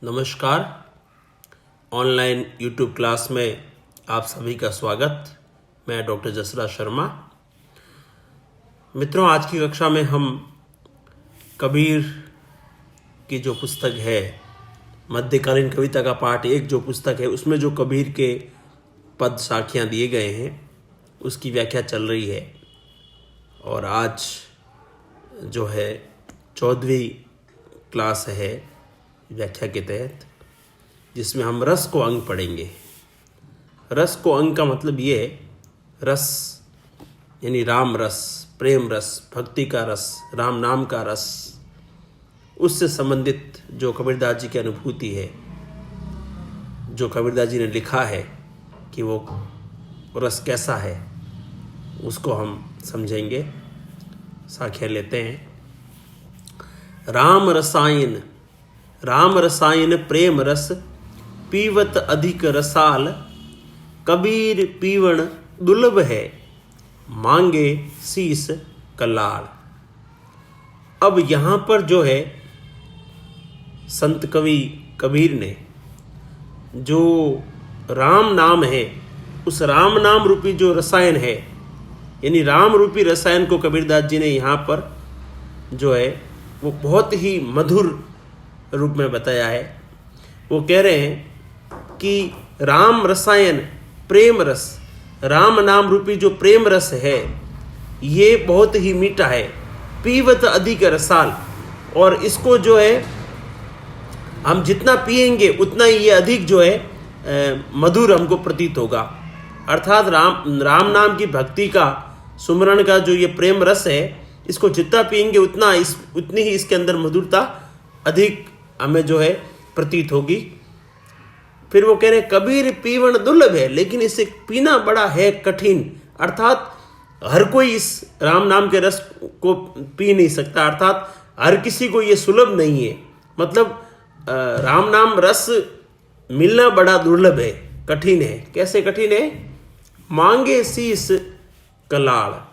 नमस्कार। Online YouTube class में आप सभी का स्वागत। मैं डॉक्टर जसराज शर्मा। मित्रों, आज की कक्षा में हम कबीर की जो पुस्तक है, मध्यकालीन कविता का पाठ 1 जो पुस्तक है, उसमें जो कबीर के पद साखियाँ दिए गए हैं उसकी व्याख्या चल रही है। और आज जो है 14वीं क्लास है व्याख्या के तहत, जिसमें हम रस को अंग पढ़ेंगे। रस को अंग का मतलब ये है, रस यानी राम रस, प्रेम रस, भक्ति का रस, राम नाम का रस, उससे संबंधित जो कबीरदास जी की अनुभूति है, जो कबीरदास जी ने लिखा है कि वो रस कैसा है, उसको हम समझेंगे। साखियाँ लेते हैं। राम रसायन प्रेम रस, पीवत अधिक रसाल, कबीर पीवण दुर्लभ है, मांगे शीस कलाल। अब यहाँ पर जो है संत कवि कबीर ने जो राम नाम है, उस राम नाम रूपी जो रसायन है, यानी राम रूपी रसायन को कबीरदास जी ने यहाँ पर जो है वो बहुत ही मधुर रूप में बताया है। वो कह रहे हैं कि राम रसायन प्रेम रस, राम नाम रूपी जो प्रेम रस है ये बहुत ही मीठा है, पीवत अधिक रसाल, और इसको जो है हम जितना पिएंगे उतना ही ये अधिक जो है मधुर हमको प्रतीत होगा। अर्थात राम नाम की भक्ति का, सुमरण का जो ये प्रेम रस है, इसको जितना पिएंगे उतनी ही इसके अंदर मधुरता अधिक हमें जो है प्रतीत होगी। फिर वो कह रहे हैं कबीर पीवण दुर्लभ है, लेकिन इसे पीना बड़ा है कठिन। अर्थात हर कोई इस राम नाम के रस को पी नहीं सकता, अर्थात हर किसी को ये सुलभ नहीं है। मतलब राम नाम रस मिलना बड़ा दुर्लभ है, कठिन है। कैसे कठिन है? मांगे शीस कलाल।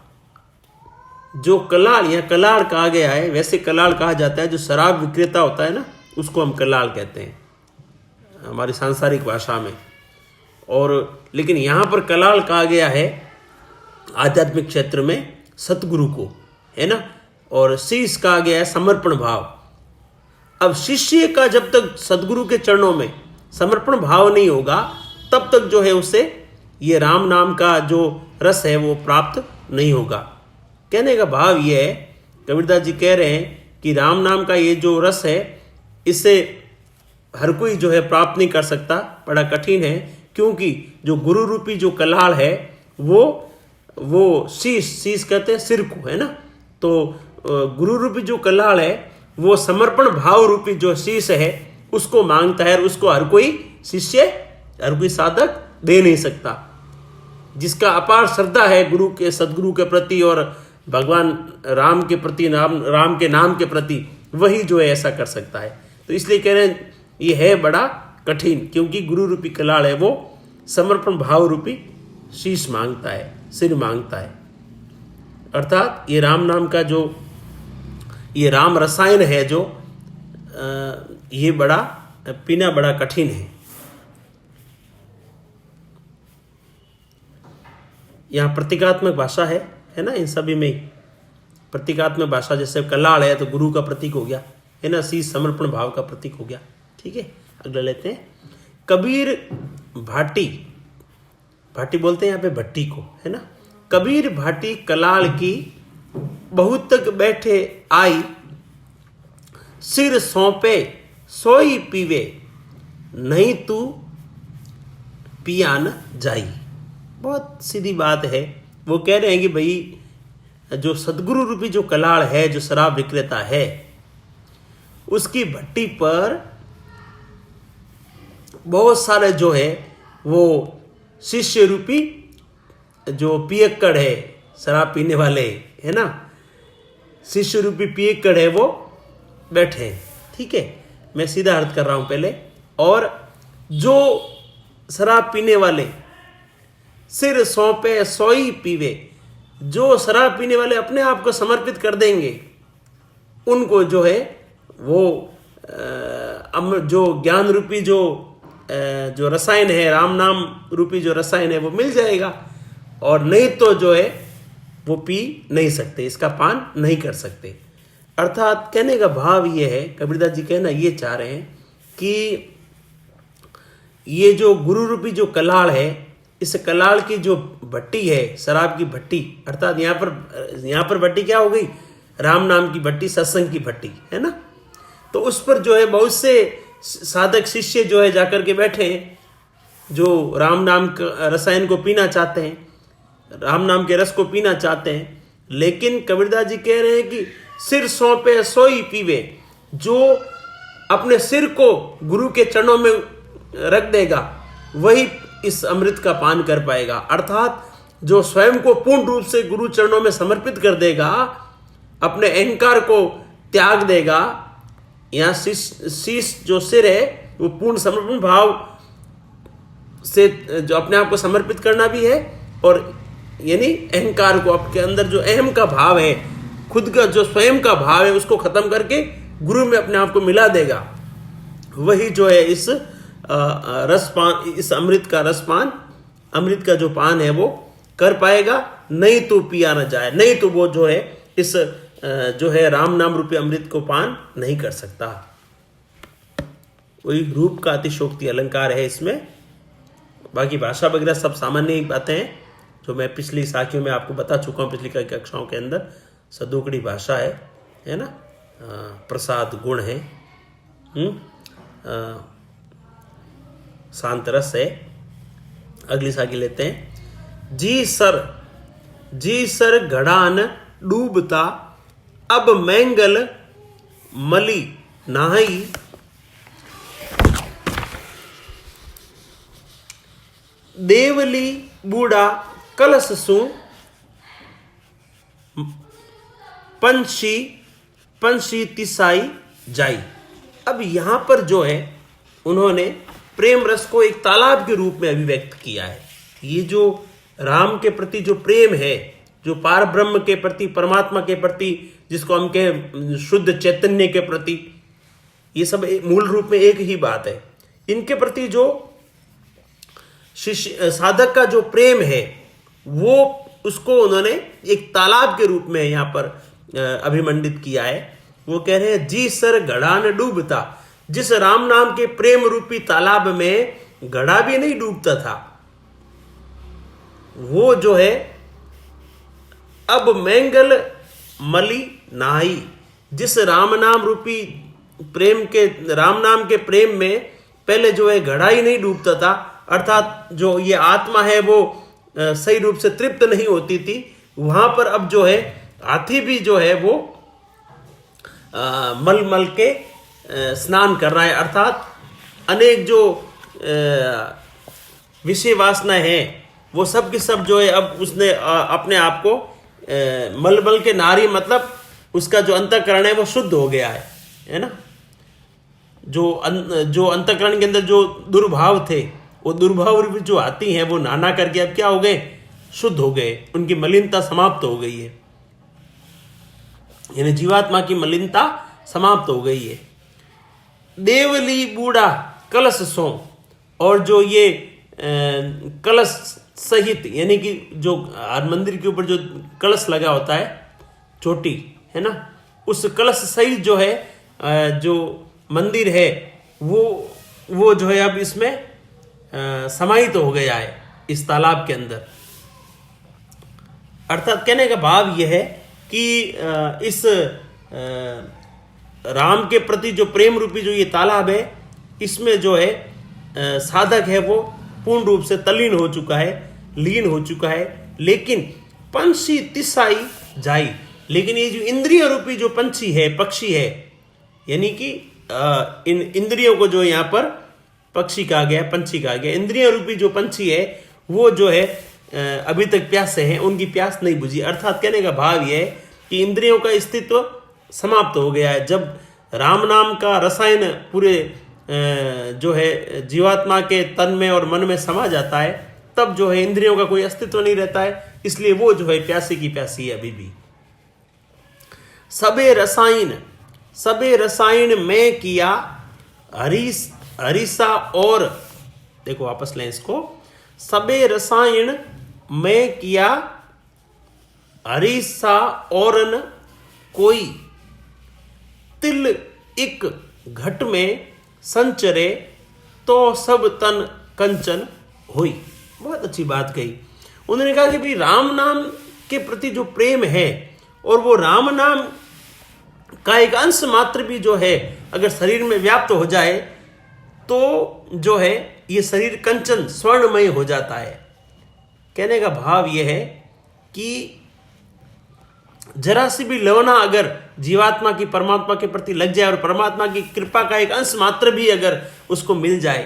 जो कलाल या कलाल कहा गया है, वैसे कलाल कहा जाता है जो शराब विक्रेता होता है ना, उसको हम कलाल कहते हैं हमारी सांसारिक भाषा में। और लेकिन यहाँ पर कलाल कहा गया है आध्यात्मिक क्षेत्र में सतगुरु को, है ना। और शीस कहा गया है समर्पण भाव। अब शिष्य का जब तक सदगुरु के चरणों में समर्पण भाव नहीं होगा, तब तक जो है उसे ये राम नाम का जो रस है वो प्राप्त नहीं होगा। कहने का भाव ये है, कबीरदास जी कह रहे हैं कि राम नाम का ये जो रस है, इसे हर कोई जो है प्राप्त नहीं कर सकता, बड़ा कठिन है। क्योंकि जो गुरु रूपी जो कलाल है वो शीश कहते हैं सिर को, है ना। तो गुरु रूपी जो कलाल है वो समर्पण भाव रूपी जो शीश है उसको मांगता है, और उसको हर कोई शिष्य, हर कोई साधक दे नहीं सकता। जिसका अपार श्रद्धा है गुरु के, सदगुरु के प्रति और भगवान राम के प्रति, राम के नाम के प्रति, वही जो है ऐसा कर सकता है। तो इसलिए कह रहे हैं ये है बड़ा कठिन, क्योंकि गुरु रूपी कलाल है वो समर्पण भाव रूपी शीश मांगता है, सिर मांगता है। अर्थात ये राम नाम का जो ये राम रसायन है जो ये बड़ा पीना बड़ा कठिन है। यहाँ प्रतीकात्मक भाषा है ना। इन सभी में प्रतीकात्मक भाषा, जैसे कलाल है तो गुरु का प्रतीक हो गया, है ना। शीश समर्पण भाव का प्रतीक हो गया। ठीक है, अगला लेते हैं। कबीर भाटी बोलते हैं यहाँ पे भट्टी को, है ना। कबीर भाटी कलाल की, बहुत तक बैठे आई, सिर सौंपे सोई पीवे, नहीं तू पियान जाई। बहुत सीधी बात है। वो कह रहे हैं कि भाई जो सदगुरु रूपी जो कलाल है, जो शराब विक्रेता है, उसकी भट्टी पर बहुत सारे जो है वो शिष्य रूपी जो पियक्कड़ है, शराब पीने वाले, है ना, शिष्य रूपी पियक्कड़ है वो बैठे हैं। ठीक है, मैं सीधा अर्थ कर रहा हूं पहले। और जो शराब पीने वाले सिर सौंपे सोई पीवे, जो शराब पीने वाले अपने आप को समर्पित कर देंगे, उनको जो है वो जो ज्ञान रूपी जो रसायन है, राम नाम रूपी जो रसायन है वो मिल जाएगा, और नहीं तो जो है वो पी नहीं सकते, इसका पान नहीं कर सकते। अर्थात कहने का भाव ये है, कबीरदास जी कहना ये चाह रहे हैं कि ये जो गुरु रूपी जो कलाड़ है, इस कलाड़ की जो भट्टी है, शराब की भट्टी, अर्थात यहाँ पर भट्टी क्या हो गई, राम नाम की भट्टी, सत्संग की भट्टी है ना। तो उस पर जो है बहुत से साधक शिष्य जो है जाकर के बैठे हैं, जो राम नाम का रसायन को पीना चाहते हैं, राम नाम के रस को पीना चाहते हैं। लेकिन कबीरदास जी कह रहे हैं कि सिर सौंपे सोई पीवे, जो अपने सिर को गुरु के चरणों में रख देगा वही इस अमृत का पान कर पाएगा। अर्थात जो स्वयं को पूर्ण रूप से गुरु चरणों में समर्पित कर देगा, अपने अहंकार को त्याग देगा, यहाँ शीश जो सिर है वो पूर्ण समर्पण भाव से जो अपने आप को समर्पित करना भी है, और यानी अहंकार को, आपके अंदर जो अहम का भाव है, खुद का जो स्वयं का भाव है उसको खत्म करके गुरु में अपने आप को मिला देगा, वही जो है इस रसपान, इस अमृत का रसपान, अमृत का जो पान है वो कर पाएगा। नहीं तो पिया न जाए, नहीं तो वो जो है इस जो है राम नाम रूपी अमृत को पान नहीं कर सकता। वही रूप का अतिशोक्ति अलंकार है इसमें। बाकी भाषा वगैरह सब सामान्य ही बातें हैं जो मैं पिछली साखियों में आपको बता चुका हूँ, पिछली कई कक्षाओं के अंदर। सदुकड़ी भाषा है ना, प्रसाद गुण है, शांत रस है। अगली साखी लेते हैं। जी सर घड़ान डूबता, अब मैंगल मली नाहई, देवली बूढ़ा कलश सु, पंछी तिसाई जाई। अब यहां पर जो है उन्होंने प्रेम रस को एक तालाब के रूप में अभिव्यक्त किया है। ये जो राम के प्रति जो प्रेम है, जो पार ब्रह्म के प्रति, परमात्मा के प्रति, जिसको हम कहें शुद्ध चैतन्य के प्रति, ये सब मूल रूप में एक ही बात है। इनके प्रति जो शिष्य साधक का जो प्रेम है वो उसको उन्होंने एक तालाब के रूप में यहाँ पर अभिमंडित किया है। वो कह रहे हैं जी सर घड़ा न डूबता, जिस राम नाम के प्रेम रूपी तालाब में घड़ा भी नहीं डूबता था, वो जो है अब मैंगल मली नाई, जिस राम नाम रूपी प्रेम के, राम नाम के प्रेम में पहले जो है घड़ा ही नहीं डूबता था, अर्थात जो ये आत्मा है वो सही रूप से तृप्त नहीं होती थी, वहां पर अब जो है हाथी भी जो है वो मल मल के स्नान कर रहा है। अर्थात अनेक जो विषय वासना है वो सब की सब जो है अब उसने अपने आप को मलमल के नारी, मतलब उसका जो अंतःकरण है वो शुद्ध हो गया है ना। जो अंतःकरण के अंदर जो दुर्भाव थे, वो दुर्भाव जो आती हैं वो नाना करके अब क्या हो गए, शुद्ध हो गए, उनकी मलिनता समाप्त हो गई है, यानी जीवात्मा की मलिनता समाप्त हो गई है। देवली बूढ़ा कलश सो, और जो ये कलश सहित, यानी कि जो हर मंदिर के ऊपर जो कलश लगा होता है, चोटी है ना, उस कलश सहित जो है जो मंदिर है वो जो है अब इसमें समाहित हो गया है इस तालाब के अंदर। अर्थात कहने का भाव यह है कि इस राम के प्रति जो प्रेम रूपी जो ये तालाब है, इसमें जो है साधक है वो पूर्ण रूप से तल्लीन हो चुका है, लीन हो चुका है। लेकिन पंछी तिसाई जाई, लेकिन ये जो इंद्रिय रूपी जो पंछी है, पक्षी है, यानी कि इन इंद्रियों को जो यहाँ पर पक्षी कहा गया, पंछी कहा गया, इंद्रिय रूपी जो पंछी है वो जो है अभी तक प्यासे हैं, उनकी प्यास नहीं बुझी। अर्थात कहने का भाव यह है कि इंद्रियों का अस्तित्व समाप्त हो गया है। जब राम नाम का रसायन पूरे जो है जीवात्मा के तन में और मन में समा जाता है, तब जो है इंद्रियों का कोई अस्तित्व नहीं रहता है, इसलिए वो जो है प्यासी की प्यासी है अभी भी। सबे रसायन में किया हरिसा और, देखो वापस लें इसको, सबे रसायन में किया हरिसा औरन कोई, तिल एक घट में संचरे तो सब तन कंचन हुई। बहुत अच्छी बात कही। उन्होंने कहा कि भाई राम नाम के प्रति जो प्रेम है और वो राम नाम का एक अंश मात्र भी जो है अगर शरीर में व्याप्त हो जाए तो जो है ये शरीर कंचन स्वर्णमय हो जाता है। कहने का भाव ये है कि जरा सी भी लवना अगर जीवात्मा की परमात्मा के प्रति लग जाए और परमात्मा की कृपा का एक अंश मात्र भी अगर उसको मिल जाए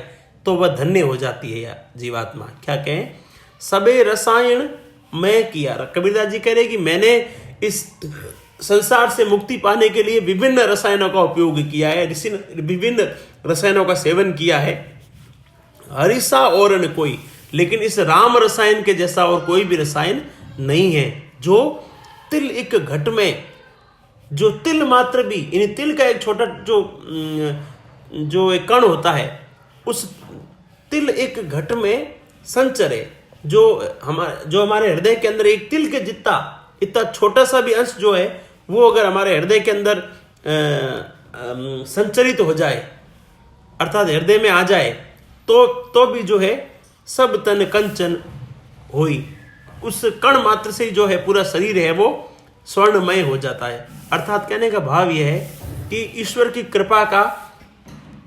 तो वह धन्य हो जाती है या जीवात्मा। क्या कहें, सबे रसायन मैं किया। कबीरदास जी कह रहे कि मैंने इस संसार से मुक्ति पाने के लिए विभिन्न रसायनों का उपयोग किया है, विभिन्न रसायनों का सेवन किया है, हरिसा और न कोई, लेकिन इस राम रसायन के जैसा और कोई भी रसायन नहीं है। जो तिल एक घट में, जो तिल मात्र भी, यानी तिल का एक छोटा जो एक कण होता है, उस तिल एक घट में संचरे, जो हमारे हृदय के अंदर एक तिल के जितना इतना छोटा सा भी अंश जो है वो अगर हमारे हृदय के अंदर संचरित हो जाए, अर्थात हृदय में आ जाए, तो भी जो है सब तन कंचन हुई। उस कण मात्र से जो है पूरा शरीर है वो स्वर्णमय हो जाता है। अर्थात कहने का भाव यह है कि ईश्वर की कृपा का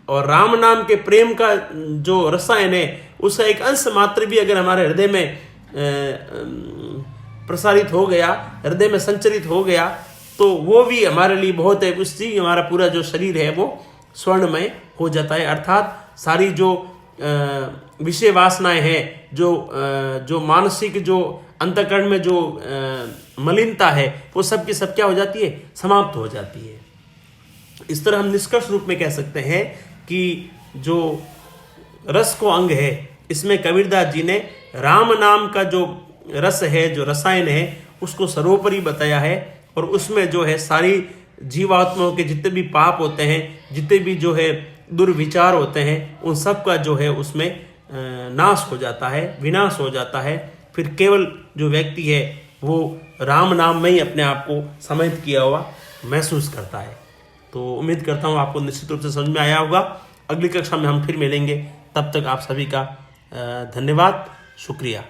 और राम नाम के प्रेम का जो रसायन है उसका एक अंश मात्र भी अगर हमारे हृदय में प्रसारित हो गया, हृदय में संचरित हो गया, तो वो भी हमारे लिए बहुत है। उससे हमारा पूरा जो शरीर है वो स्वर्णमय हो जाता है। अर्थात सारी जो विषय वासनाएं हैं, जो मानसिक जो अंतःकरण में जो मलिनता है, वो सब की सब क्या हो जाती है, समाप्त हो जाती है। इस तरह हम निष्कर्ष रूप में कह सकते हैं कि जो रस को अंग है, इसमें कबीरदास जी ने राम नाम का जो रस है, जो रसायन है, उसको सर्वोपरि बताया है। और उसमें जो है सारी जीवात्माओं के जितने भी पाप होते हैं, जितने भी जो है दुर्विचार होते हैं, उन सब का जो है उसमें नाश हो जाता है, विनाश हो जाता है। फिर केवल जो व्यक्ति है वो राम नाम में ही अपने आप को समाहित किया हुआ महसूस करता है। तो उम्मीद करता हूँ आपको निश्चित रूप से समझ में आया होगा। अगली कक्षा में हम फिर मिलेंगे, तब तक आप सभी का धन्यवाद, शुक्रिया।